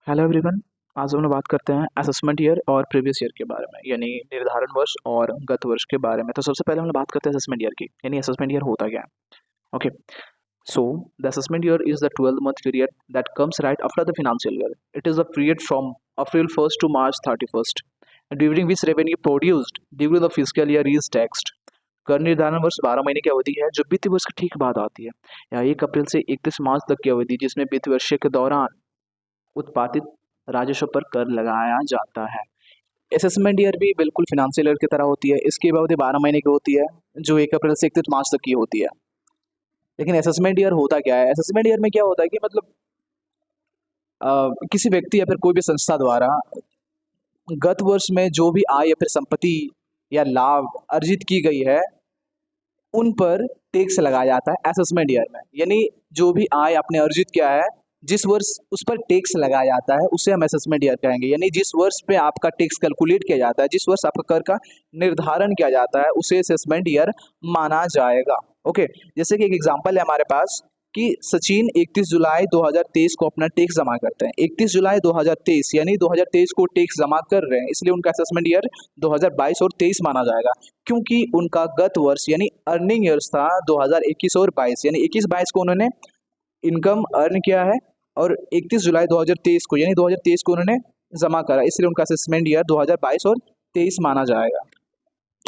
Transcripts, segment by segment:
Hello everyone. आज हम लोग बात करते हैं असेसमेंट ईयर और प्रीवियस ईयर के बारे में, यानी निर्धारण वर्ष और गत वर्ष के बारे में। तो सबसे पहले हम लोग बात करते हैं असेसमेंट ईयर की, यानी असेसमेंट ईयर होता क्या है। Okay, so the assessment year is the 12-month period that comes right after the financial year. It is the period from April 1st to March 31st, during which revenue produced during the physical year is taxed. कर निर्धारण वर्ष 12 महीने की अवधि है जो वित्तीय वर्ष के ठीक बाद आती है, या 1 अप्रैल से 31 मार्च तक की अवधि जिसमें वित्तीय वर्ष के दौरान उत्पादित राजस्व पर कर लगाया जाता है। असेसमेंट ईयर भी बिल्कुल फिनेंशियल ईयर की तरह होती है। इसकी अवधि 12 महीने की होती है जो 1 अप्रैल से 31 मार्च तक की होती है। लेकिन असेसमेंट ईयर होता क्या है? असेसमेंट ईयर में क्या होता है कि मतलब किसी व्यक्ति या फिर कोई भी संस्था द्वारा गत वर्ष में जो भी आय या फिर संपत्ति या लाभ अर्जित की गई है उन पर टैक्स लगाया जाता है असेसमेंट ईयर में। यानी जो भी आय आपने अर्जित किया है जिस वर्ष उस पर टैक्स लगाया जाता है उसे हम असेसमेंट ईयर कहेंगे। यानी जिस वर्ष पे आपका टैक्स कैलकुलेट किया जाता है, जिस वर्ष आपका कर का निर्धारण किया जाता है उसे असेसमेंट ईयर माना जाएगा। ओके, जैसे कि एक एग्जांपल है हमारे पास कि सचिन 31 जुलाई 2023 को अपना टैक्स जमा करते हैं। 31 जुलाई 2023 यानी 2023 को टैक्स जमा कर रहे हैं, इसलिए उनका असेसमेंट ईयर 2022 और 23 माना जाएगा, क्योंकि उनका गत वर्ष यानी अर्निंग ईयर्स था 2021 और 22। यानी 21-22 को उन्होंने इनकम अर्न किया है और 31 जुलाई 2023 को यानी 2023 को उन्होंने जमा करा, इसलिए उनका असेसमेंट ईयर 2022 और 23 माना जाएगा।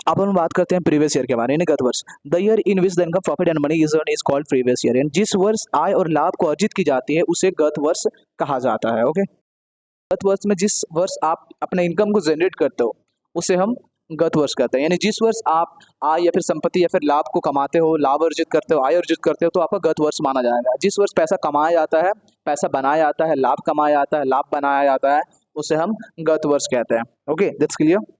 अब हम बात करते हैं प्रीवियस ईयर के बारे में, गत वर्ष। The year in which the income profit and money is earn is called previous year. जिस वर्ष आय और लाभ को अर्जित की जाती है उसे गत वर्ष कहा जाता है। ओके, गत वर्ष में जिस वर्ष आप अपने इनकम को जनरेट करते हो उसे हम गत वर्ष कहते हैं। यानी जिस वर्ष आप आय या फिर संपत्ति या फिर लाभ को कमाते हो, लाभ अर्जित करते हो, आय अर्जित करते हो, तो आपका गत वर्ष माना जाएगा। जिस वर्ष पैसा कमाया जाता है, पैसा बनाया जाता है, लाभ कमाया जाता है, लाभ बनाया जाता है, उसे हम गत वर्ष कहते हैं। Okay, that's clear.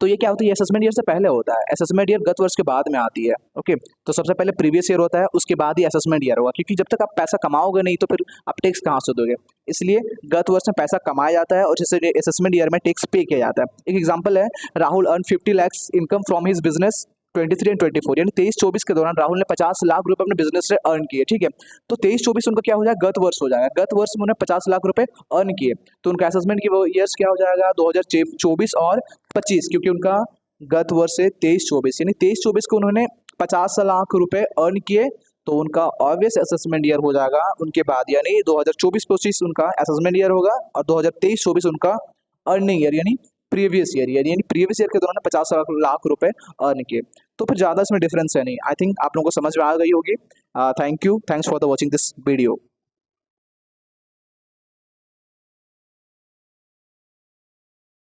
तो ये क्या होता है? ये असेसमेंट ईयर से पहले होता है, असेसमेंट ईयर गत वर्ष के बाद में आती है। ओके, तो सबसे पहले प्रीवियस ईयर होता है, उसके बाद ही असेसमेंट ईयर होगा, क्योंकि जब तक आप पैसा कमाओगे नहीं तो फिर आप टैक्स कहाँ से दोगे। इसलिए गत वर्ष में पैसा कमाया जाता है और जैसे असेसमेंट ईयर में टैक्स पे किया जाता है। एक एग्जाम्पल है, Rahul earn 50 lakhs income from his business 23 and 24, यानी 23-24 के दौरान राहुल ने 50 लाख रुपए अपने बिजनेस से अर्न किए। ठीक है, तो 23-24 उनका क्या हो जाएगा? गत वर्ष हो जाएगा। गत वर्ष में उन्होंने 50 लाख रुपए अर्न किए, तो उनका असेसमेंट की वो ईयर्स क्या हो जाएगा? 2024 और 25, क्योंकि उनका गत वर्ष से 23-24 यानी 23-24 को उन्होंने 50 लाख रुपए अर्न किए, तो उनका ऑब्वियस असेसमेंट ईयर हो जाएगा उनके बाद, यानी 2024-25 उनका असेसमेंट ईयर होगा और 2023-24 उनका अर्निंग ईयर यानी प्रीवियस ईयर यानी प्रीवियस ईयर के दौरान 50 लाख रुपए अर्न किए। तो फिर ज़्यादा इसमें डिफरेंस है नहीं। आई थिंक आप लोगों को समझ में आ गई होगी। Thank you, thanks for the watching this video.